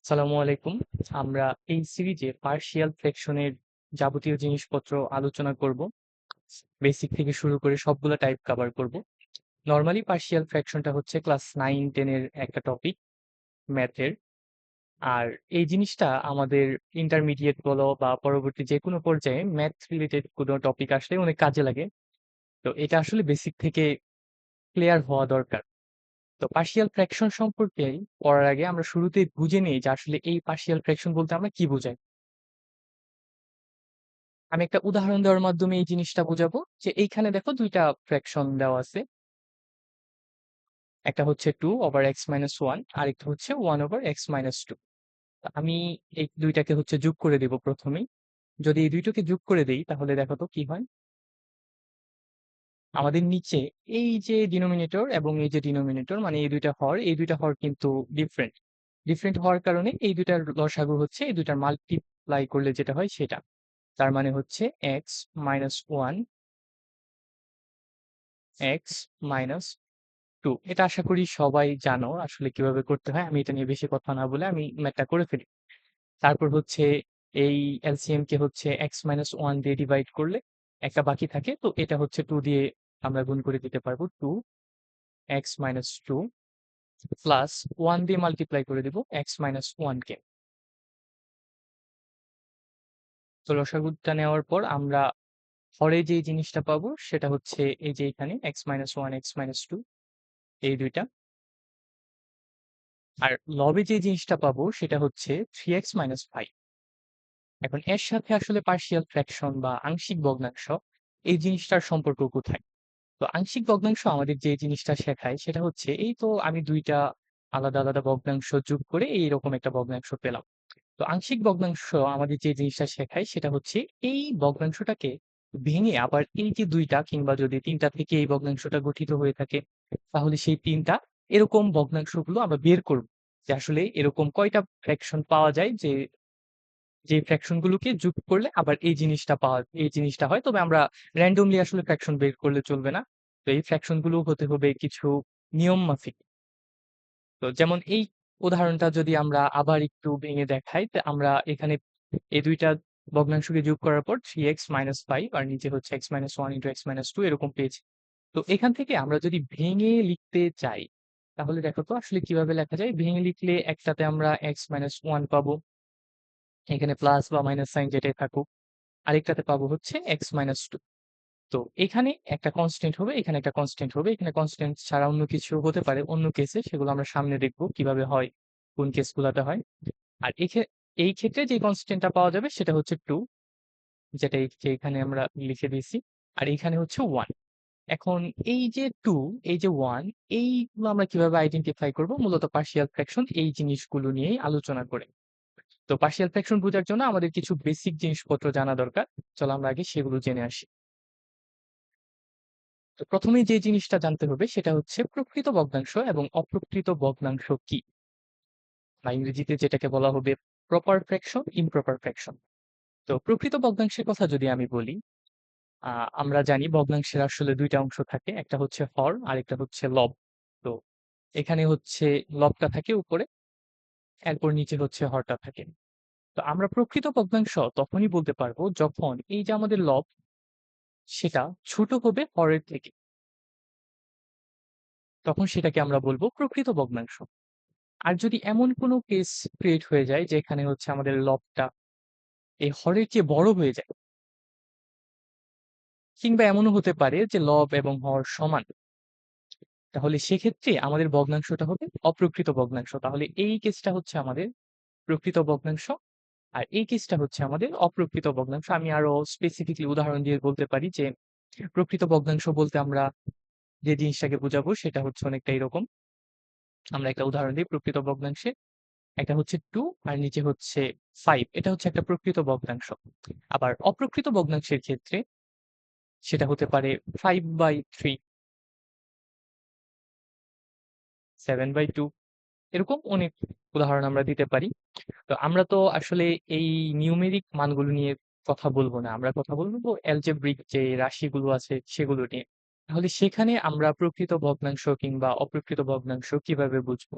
আসসালামু আলাইকুম। আমরা এই সিরিজে পার্শিয়াল ফ্র্যাকশনের যাবতীয় জিনিসপত্র আলোচনা করব। বেসিক থেকে শুরু করে সবগুলা টাইপ কভার করব। নরমালি পার্শিয়াল ফ্র্যাকশনটা হচ্ছে ক্লাস 9-10 এর একটা টপিক ম্যাথের। আর এই জিনিসটা আমাদের ইন্টারমিডিয়েট বলো বা পরবর্তী যেকোনো পর্যায়ে ম্যাথ রিলেটেড কোনো টপিক আসলে অনেক কাজে লাগে। তো এটা আসলে বেসিক থেকে ক্লিয়ার হওয়া দরকার। তো পার্শিয়াল ফ্র্যাকশন সম্পর্কে পড়ার আগে আমরা শুরুতেই বুঝে নিই যে আসলে এই পার্শিয়াল ফ্র্যাকশন বলতে আমরা কি বোঝাই। আমি একটা উদাহরণ দেওয়ার মাধ্যমে এই জিনিসটা বোঝাবো যে এইখানে দেখো দুইটা ফ্র্যাকশন দেওয়া আছে। একটা হচ্ছে 2/x-1 আরেকটা হচ্ছে 1/x-2। আমি এই দুইটাকে হচ্ছে যোগ করে দেব প্রথমেই। যদি এই দুইটাকে যোগ করে দেই তাহলে দেখো তো কি হয়। আমাদের নিচে এই যে ডিনোমিনেটর এবং এই যে ডিনোমিনেটর মানে এই দুইটা হর কিন্তু ডিফারেন্ট। ডিফারেন্ট হওয়ার কারণে এই দুইটার লসাগু হচ্ছে এই দুইটার মাল্টিপ্লাই করলে যেটা হয় সেটা। তার মানে হচ্ছে x-1 x-2। এটা আশা করি সবাই জানো আসলে কিভাবে করতে হয়। আমি এটা নিয়ে বেশি কথা না বলে আমি ম্যাথটা করে ফেলি। তারপর হচ্ছে এই এলসিএম কে হচ্ছে x-1 দিয়ে ডিভাইড করলে একটা বাকি থাকে, তো এটা হচ্ছে 2 দিয়ে আমরা গুণ করে দিতে পারবো। 2x-2 প্লাস 1 দিয়ে মাল্টিপ্লাই করে দিব x-1 কে। তো লসাগুটা নেওয়ার পর আমরা হরে যে জিনিসটা পাবো সেটা হচ্ছে এই যে এখানে x-1 x-2 এই দুইটা। আর লবে যে জিনিসটা পাবো সেটা হচ্ছে 3x-5। এখন এর সাথে আসলে পার্শিয়াল ফ্র্যাকশন বা আংশিক ভগ্নাংশ এই জিনিসটার সম্পর্ক কোথায়? তো আংশিক ভগ্নাংশ আমাদের যে জিনিসটা শেখায় সেটা হচ্ছে এই তো আমি দুইটা আলাদা আলাদা ভগ্নাংশ যোগ করে এইরকম একটা ভগ্নাংশ পেলাম। তো আংশিক ভগ্নাংশ আমাদের যে জিনিসটা শেখায় সেটা হচ্ছে এই ভগ্নাংশটাকে ভেঙে আবার এই যে দুইটা কিংবা যদি তিনটা থেকে এই ভগ্নাংশটা গঠিত হয়ে থাকে তাহলে সেই তিনটা এরকম ভগ্নাংশগুলো আমরা বের করব যে আসলে এরকম কয়টা ফ্র্যাকশন পাওয়া যায় যে যে ফ্র্যাকশন গুলোকে যোগ করলে আবার এই জিনিসটা হয়। তবে আমরা র্যান্ডমলি আসলে ফ্র্যাকশন বের করলে চলবে না। তো এই ফ্র্যাকশন গুলো হতে হবে কিছু নিয়ম মাফিক। তো যেমন এই উদাহরণটা যদি আমরা আবার একটু ভেঙে দেখাই, তো আমরা এখানে এই দুইটা ভগ্নাংশকে যোগ করার পর 3x-5 আর নিচে হচ্ছে x-1 ইন্টু x-2 এরকম পেয়েছি। তো এখান থেকে আমরা যদি ভেঙে লিখতে চাই তাহলে দেখো তো আসলে কিভাবে লেখা যায়। ভেঙে লিখলে একটাতে আমরা x-1 পাবো, এখানে প্লাস বা মাইনাস সাইন যেটাই থাকুক। আরেকটাতে পাবো হচ্ছে x-2। তো এখানে একটা কনস্ট্যান্ট হবে, এখানে একটা কনস্ট্যান্ট হবে, এখানে কনস্ট্যান্ট ছাড়া অন্য কিছু হতে পারে অন্য কেসে, সেগুলো আমরা সামনে দেখবো কিভাবে হয়, কোন কেসগুলাতে হয়। আর এই ক্ষেত্রে যে কনস্ট্যান্টটা পাওয়া যাবে সেটা হচ্ছে 2, যেটা যে এখানে আমরা লিখে দিয়েছি। আর এখানে হচ্ছে 1। এখন এই যে 2, এই যে 1, এইগুলো আমরা কিভাবে আইডেন্টিফাই করব? মূলত পার্শিয়াল ফ্র্যাকশন এই জিনিসগুলো নিয়েই আলোচনা করে। তো পার্শিয়াল ফ্র্যাকশন বোঝার জন্য আমাদের কিছু বেসিক জিনিসপত্র জানা দরকার। চলো আমরা আগে সেগুলো জেনে আসি। তো প্রথমেই যে জিনিসটা জানতে হবে সেটা হচ্ছে প্রকৃত ভগ্নাংশ এবং অপ্রকৃত ভগ্নাংশ কি, বা ইংরেজিতে যেটাকে বলা হবে প্রপার ফ্র্যাকশন, ইমপ্রপার ফ্র্যাকশন। তো প্রকৃত ভগ্নাংশের কথা যদি আমি বলি, আমরা জানি ভগ্নাংশের আসলে দুইটা অংশ থাকে, একটা হচ্ছে হর আর একটা হচ্ছে লব। তো এখানে হচ্ছে লবটা থাকে উপরে, এরপর নিচে হচ্ছে হরটা থাকে। তো আমরা প্রকৃত ভগ্নাংশ তখনই বলতে পারবো যখন এই যে আমাদের লব সেটা ছোট হবে হরের থেকে, তখন সেটাকে আমরা বলবো প্রকৃত ভগ্নাংশ। আর যদি এমন কোনো কেস ক্রিয়েট হয়ে যায় যে এখানে হচ্ছে আমাদের লবটা এই হরের চেয়ে বড় হয়ে যায়, কিংবা এমনও হতে পারে যে লব এবং হর সমান, তাহলে সেক্ষেত্রে আমাদের ভগ্নাংশটা হবে অপ্রকৃত ভগ্নাংশ। তাহলে এই কেসটা হচ্ছে আমাদের প্রকৃত ভগ্নাংশ আর এই কেসটা হচ্ছে আমাদের অপ্রকৃত ভগ্নাংশ। আমি আরো স্পেসিফিকলি উদাহরণ দিয়ে বলতে পারি যে প্রকৃত ভগ্নাংশ বলতে আমরা যে জিনিসটাকে বোঝাবো সেটা হচ্ছে অনেকটা এরকম। আমরা একটা উদাহরণ দিই প্রকৃত ভগ্নাংশে। একটা হচ্ছে 2 আর নিচে হচ্ছে 5, এটা হচ্ছে একটা প্রকৃত ভগ্নাংশ। আবার অপ্রকৃত ভগ্নাংশের ক্ষেত্রে সেটা হতে পারে 5/3, 7/2, এরকম অনেক উদাহরণ আমরা দিতে পারি। তো আমরা তো আসলে এই নিউমেরিক মানগুলো নিয়ে কথা বলবো না, আমরা কথা বলবো অ্যালজেব্রিক যে রাশিগুলো আছে সেগুলো নিয়ে। তাহলে সেখানে আমরা প্রকৃত ভগ্নাংশ কিংবা অপ্রকৃত ভগ্নাংশ কিভাবে বুঝবো?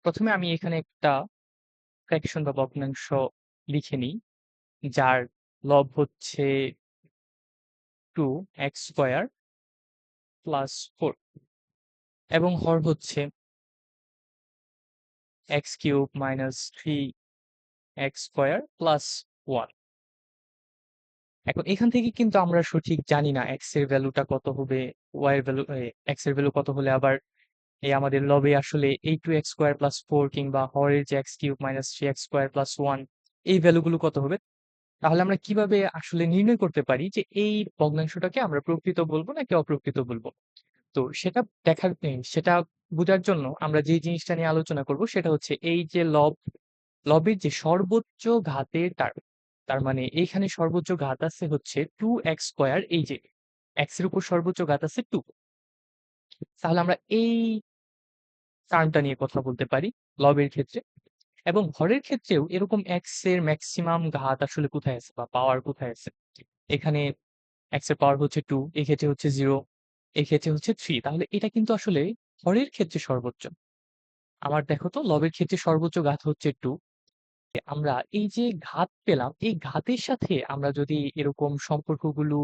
প্রথমে আমি এখানে একটা ফ্র্যাকশন বা ভগ্নাংশ লিখে নিই, যার লব হচ্ছে 2x² প্লাস 4 এবং হর হচ্ছে x³ মাইনাস 3x² প্লাস 1। এখন এখান থেকে কিন্তু আমরা সঠিক জানি না x এর ভ্যালুটা কত হবে, y এর ভ্যালু, x এর ভ্যালু কত হলে আবার এই আমাদের লবে আসলে এই 2x² প্লাস 4 কিংবা হরের যে x³ মাইনাস 3x² প্লাস 1 এই ভ্যালুগুলো কত হবে। তাহলে আমরা কিভাবে আসলে নির্ণয় করতে পারি যে এই ভগ্নাংশটাকে আমরা প্রকৃত বলবো নাকি অপ্রকৃত বলবো। তো সেটা বোঝার জন্য আমরা যে জিনিসটা নিয়ে আলোচনা করব সেটা হচ্ছে এই যে লবের যে সর্বোচ্চ ঘাতের তার মানে এইখানে সর্বোচ্চ ঘাত আছে হচ্ছে 2x², এই যে x এর উপর সর্বোচ্চ ঘাত আছে 2। তাহলে আমরা এই টার্মটা নিয়ে কথা বলতে পারি লবের ক্ষেত্রে। এবং হরের ক্ষেত্রেও এরকম x এর ম্যাক্সিমাম ঘাত আসলে কোথায় আছে বা পাওয়ার কোথায় আছে। এখানে x এর পাওয়ার হচ্ছে 2, এক্ষেত্রে হচ্ছে 0, এক্ষেত্রে হচ্ছে 3। তাহলে এটা কিন্তু আসলে হরের ক্ষেত্রে সর্বোচ্চ। আমার দেখো তো লবের ক্ষেত্রে সর্বোচ্চ ঘাত হচ্ছে 2। আমরা এই যে ঘাত পেলাম, এই ঘাতের সাথে আমরা যদি এরকম সম্পর্কগুলো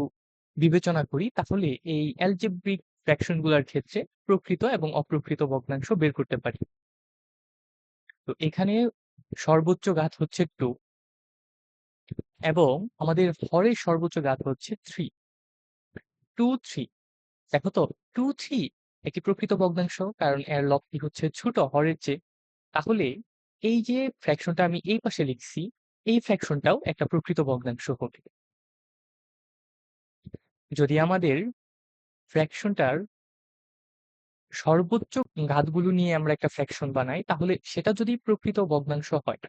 বিবেচনা করি তাহলে এই অ্যালজেব্রিক ফ্র্যাকশন গুলার ক্ষেত্রে প্রকৃত এবং অপ্রকৃত ভগ্নাংশ বের করতে পারি। তো এখানে সর্বোচ্চ ঘাত হচ্ছে 2 এবং আমাদের হরের সর্বোচ্চ ঘাত হচ্ছে 3, 2 3। দেখো তো 2 3 একটি প্রকৃত ভগ্নাংশ, কারণ এর লবটি হচ্ছে ছোট হরের চেয়ে। তাহলে এই যে ফ্র্যাকশনটা আমি এই পাশে লিখছি, এই ফ্র্যাকশনটাও একটা প্রকৃত ভগ্নাংশ হবে। যদি আমাদের ফ্র্যাকশনটার সর্বোচ্চ ঘাতগুলো নিয়ে আমরা একটা ফ্র্যাকশন বানাই তাহলে সেটা যদি প্রকৃত ভগ্নাংশ হয়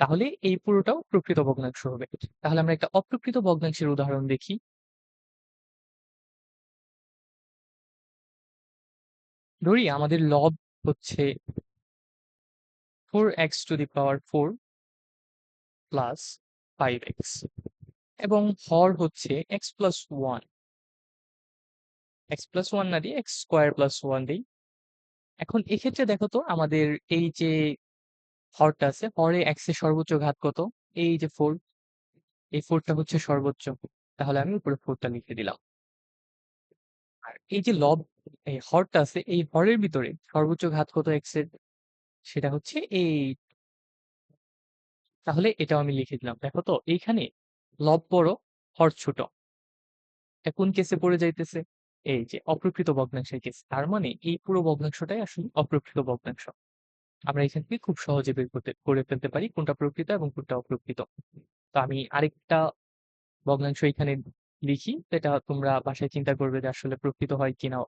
তাহলে এই পুরোটাও প্রকৃত ভগ্নাংশ হবে। তাহলে আমরা একটা অপ্রকৃত ভগ্নাংশের উদাহরণ দেখি। ধরি আমাদের লব হচ্ছে 4x⁴ প্লাস 5x এবং হর হচ্ছে x+1, x+1 না দিয়ে x² + 1 দিই। এখন এক্ষেত্রে দেখো তো আমাদের এই যে হরটা আছে, হরে x এর সর্বোচ্চ ঘাত কত, এই যে 4, এই 4টা হচ্ছে সর্বোচ্চ। তাহলে আমি উপরে 4টা লিখে দিলাম। আর এই যে এই হরটা আছে, এই হরের ভিতরে সর্বোচ্চ ঘাত কত x এর, সেটা হচ্ছে এই। তাহলে এটাও আমি লিখে দিলাম। দেখো তো এইখানে লব বড়, হর ছোট। এটা কোন কেসে পড়ে যাইতেছে, এই যে অপ্রকৃত ভগ্নাংশের কেস। তার মানে এই পুরো ভগ্নাংশটাই আসলে অপ্রকৃত ভগ্নাংশ। আমরা এখান থেকে খুব সহজে বের করে ফেলতে পারি কোনটা প্রকৃত এবং কোনটা অপ্রকৃত। তো আমি আরেকটা ভগ্নাংশ এখানে লিখি, যেটা তোমরা বাসায় চিন্তা করবে যে আসলে প্রকৃত হয় কিনা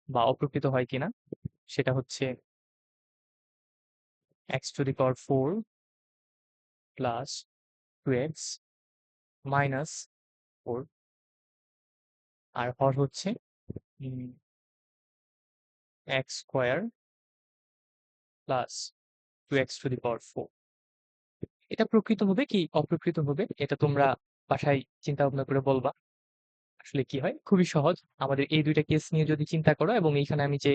বা অপ্রকৃত হয় কিনা। সেটা হচ্ছে x⁴ প্লাস 2x মাইনাস 4 আর হর হচ্ছে x² প্লাস 2x⁴। এটা প্রকৃত হবে কি অপ্রকৃত হবে এটা তোমরা বাসায় চিন্তা ভাবনা করে বলবা আসলে কি হয়। খুবই সহজ, আমাদের এই দুইটা কেস নিয়ে যদি চিন্তা করো এবং এইখানে আমি যে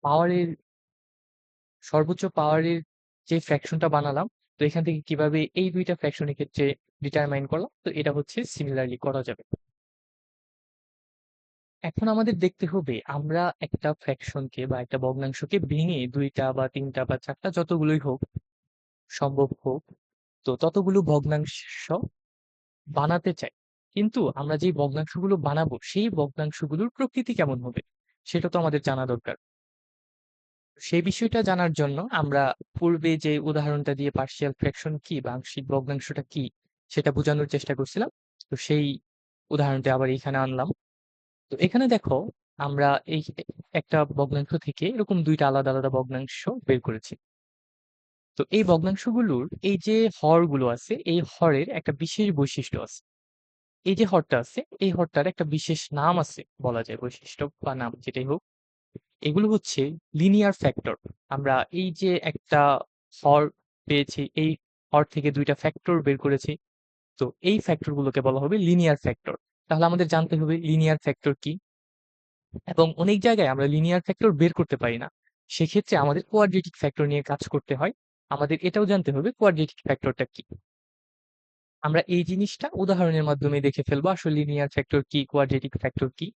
পাওয়ারের সর্বোচ্চ পাওয়ারের যে ফ্র্যাকশনটা বানালাম, তো এখান থেকে কিভাবে এই দুইটা ফ্র্যাকশনের ক্ষেত্রে ডিটারমাইন করলাম, তো এটা হচ্ছে সিমিলারলি করা যাবে। এখন আমাদের দেখতে হবে আমরা একটা ফ্র্যাকশনকে বা একটা ভগ্নাংশকে ভেঙে 2টা বা 3টা বা 4টা যতগুলোই হোক সম্ভব হোক, তো ততগুলো ভগ্নাংশ বানাতে চাই। কিন্তু আমরা যে ভগ্নাংশগুলো বানাবো সেই ভগ্নাংশগুলোর প্রকৃতি কেমন হবে সেটা তো আমাদের জানা দরকার। সেই বিষয়টা জানার জন্য আমরা পূর্বে যে উদাহরণটা দিয়ে পার্শিয়াল ফ্র্যাকশন কি বা আংশিক ভগ্নাংশটা কি সেটা বোঝানোর চেষ্টা করছিলাম, তো সেই উদাহরণটা আবার এখানে আনলাম। তো এখানে দেখো আমরা এই একটা ভগ্নাংশ থেকে এরকম 2টা আলাদা আলাদা ভগ্নাংশ বের করেছি। তো এই ভগ্নাংশগুলোর এই যে হরগুলো আছে, এই হরের একটা বিশেষ বৈশিষ্ট্য আছে। এই যে হরটা আছে, এই হরটার একটা বিশেষ নাম আছে বলা যায়, বৈশিষ্ট্য বা নাম যেটাই হোক। এগুলো হচ্ছে লিনিয়ার ফ্যাক্টর। আমরা এই যে একটা হর পেয়েছি, এই হর থেকে 2টা ফ্যাক্টর বের করেছি, তো এই ফ্যাক্টর গুলোকে বলা হবে লিনিয়ার ফ্যাক্টর। তাহলে আমাদের জানতে হবে লিনিয়ার ফ্যাক্টর কি, এবং অনেক জায়গায় আমরা লিনিয়ার ফ্যাক্টর বের করতে পারি না, সেক্ষেত্রে আমাদের কোয়াড্রেটিক ফ্যাক্টর নিয়ে কাজ করতে হয়। আমাদের এটাও জানতে হবে কোয়াড্রেটিক ফ্যাক্টরটা কি। আমরা এই জিনিসটা উদাহরণের মাধ্যমে দেখে ফেলবো আসলে লিনিয়ার ফ্যাক্টর কি, কোয়াড্রেটিক ফ্যাক্টর কি।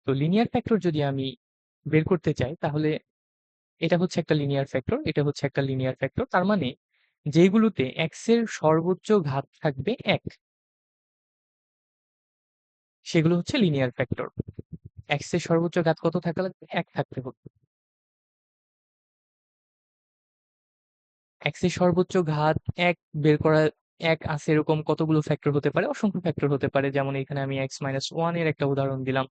তো লিনিয়ার ফ্যাক্টর যদি আমি বের করতে চাই তাহলে এটা হচ্ছে একটা লিনিয়ার ফ্যাক্টর, এটা হচ্ছে একটা লিনিয়ার ফ্যাক্টর। তার মানে যেগুলোতে x এর সর্বোচ্চ ঘাত থাকবে 1 সেগুলো হচ্ছে লিনিয়ার ফ্যাক্টর। x এর সর্বোচ্চ ঘাত কত থাকা লাগবে? 1 থাকতে হবে। x এর সর্বোচ্চ ঘাত 1 বের করা 1 আছে এরকম কতগুলো ফ্যাক্টর হতে পারে? অসংখ্য ফ্যাক্টর হতে পারে। যেমন এখানে আমি x-1 এর একটা উদাহরণ দিলাম।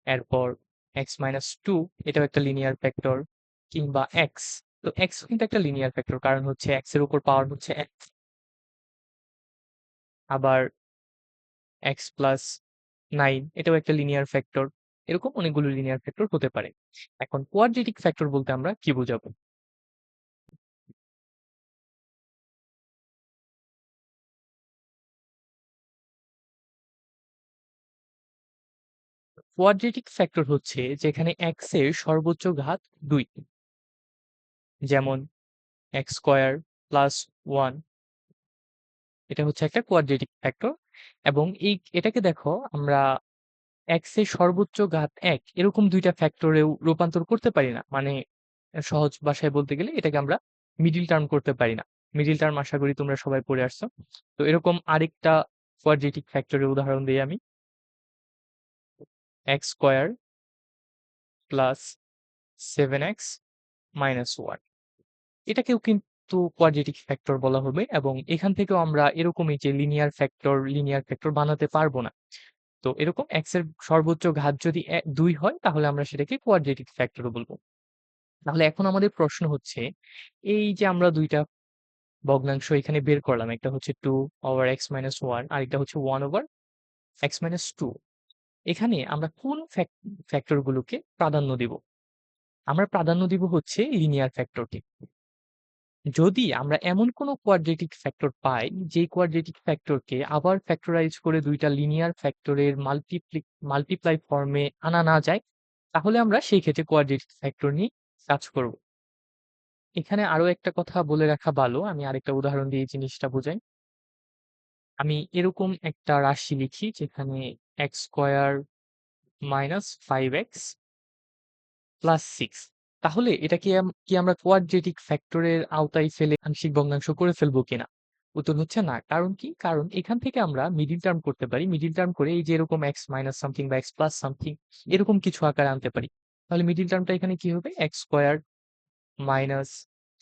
এরপর x-2 এটাও একটা লিনিয়ার ফ্যাক্টর, কিংবা x। তো x কিন্তু একটা লিনিয়ার ফ্যাক্টর, কারণ হচ্ছে x এর উপর পাওয়ার হচ্ছে 1। আবার x+9 এটাও একটা লিনিয়ার ফ্যাক্টর। এরকম অনেকগুলো লিনিয়ার ফ্যাক্টর হতে পারে। এখন কোয়াড্রেটিক ফ্যাক্টর বলতে আমরা কি বোঝাবো? কোয়াড্রেটিক ফ্যাক্টর হচ্ছে যেখানে x এর সর্বোচ্চ ঘাত 2, যেমন x² + 1, এটা হচ্ছে একটা কোয়াড্রেটিক ফ্যাক্টর। এবং এটাকে দেখো আমরা x এর সর্বোচ্চ ঘাত 1 এরকম দুইটা ফ্যাক্টরেও রূপান্তর করতে পারি না। মানে সহজ ভাষায় বলতে গেলে এটাকে আমরা মিডল টার্ম করতে পারি না। মিডল টার্ম আশা করি তোমরা সবাই পড়ে আসছো। তো এরকম আরেকটা কোয়াড্রেটিক ফ্যাক্টরের উদাহরণ দিই আমি। x² + 7x - 1, এটাকেও কিন্তু কোয়াড্রেটিক ফ্যাক্টর বলা হবে। এবং এখান থেকেও আমরা এরকমই যে লিনিয়ার ফ্যাক্টর বানাতে পারবো না। তো এরকম x এর সর্বোচ্চ ঘাত যদি 2 হয় তাহলে আমরা সেটাকে কোয়াড্রেটিক ফ্যাক্টর বলবো। তাহলে এখন আমাদের প্রশ্ন হচ্ছে, এই যে আমরা দুইটা ভগ্নাংশ এখানে বের করলাম, একটা হচ্ছে 2/x-1, আরেকটা হচ্ছে 1/x-2। এখানে আমরা কোন ফ্যাক্টর গুলোকে প্রাধান্য দিব? আমরা প্রাধান্য দিব হচ্ছে লিনিয়ার ফ্যাক্টরকে। যদি আমরা এমন কোনো কোয়াড্রেটিক ফ্যাক্টর পাই যে কোয়াড্রেটিক ফ্যাক্টরকে আবার ফ্যাক্টরাইজ করে দুইটা লিনিয়ার ফ্যাক্টরের মাল্টিপ্লাই ফর্মে আনা না যায়, তাহলে আমরা সেই ক্ষেত্রে কোয়াড্রেটিক ফ্যাক্টর নিয়ে কাজ করব। এখানে আরো একটা কথা বলে রাখা ভালো, আমি আরেকটা উদাহরণ দিয়ে এই জিনিসটা বোঝাই। আমি এরকম একটা রাশি লিখি যেখানে x² - 5x + 6। তাহলে এটা কি আমরা কোয়াড্রেটিক ফ্যাক্টরের আওতায় ফেলে আংশিক ভগ্নাংশ করে ফেলবো কিনা? উত্তর হচ্ছে না। কারণ কি? কারণ এখান থেকে আমরা মিডল টার্ম করতে পারি। মিডল টার্ম করে এই যে এরকম x মাইনাস সামথিং বা x প্লাস সামথিং এরকম কিছু আকারে আনতে পারি। তাহলে মিডল টার্মটা এখানে কি হবে? x² -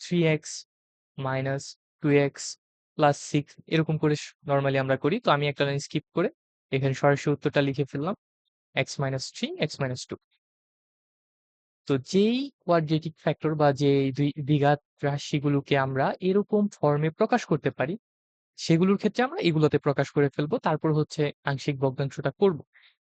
3x - 2x + 6 এরকম করে নরমালি আমরা করি। তো আমি একটা লাইন স্কিপ করে এখানে সরাসরি উত্তরটা লিখে ফেললাম, x-3 x-2। তো যেই কোয়াড্রেটিক ফ্যাক্টর বা যে দ্বিঘাত রাশিগুলোকে আমরা এরকম ফর্মে প্রকাশ করতে পারি, সেগুলোর ক্ষেত্রে আমরা এগুলোতে প্রকাশ করে ফেলবো। তারপর হচ্ছে আংশিক ভগ্নাংশটা করব।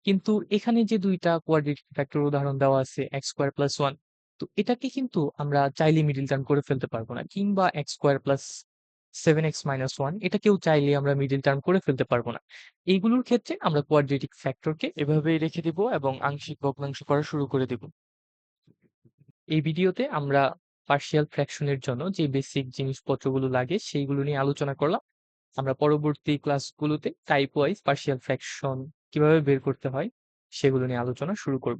কিন্তু এখানে যে ২ টা কোয়াড্রেটিক ফ্যাক্টর উদাহরণ দেওয়া আছে x² + 1, তো এটাকে কিন্তু আমরা চাইলে মিডল টার্ম করে ফেলতে পারবো না। কিংবা x² + 7x - 1 এটাকেও চাইলে আমরা মিডল টার্ম করে ফেলতে পারবো না। এইগুলোর ক্ষেত্রে আমরা কোয়াড্রেটিক ফ্যাক্টরকে এভাবেই রেখে দিব এবং আংশিক ভগ্নাংশ করা শুরু করে দিব। এই ভিডিওতে আমরা পার্শিয়াল ফ্র্যাকশনের জন্য যে বেসিক জিনিসপত্রগুলো লাগে সেইগুলো নিয়ে আলোচনা করলাম। আমরা পরবর্তী ক্লাসগুলোতে টাইপ ওয়াইজ পার্শিয়াল ফ্র্যাকশন কিভাবে বের করতে হয় সেগুলো নিয়ে আলোচনা শুরু করব।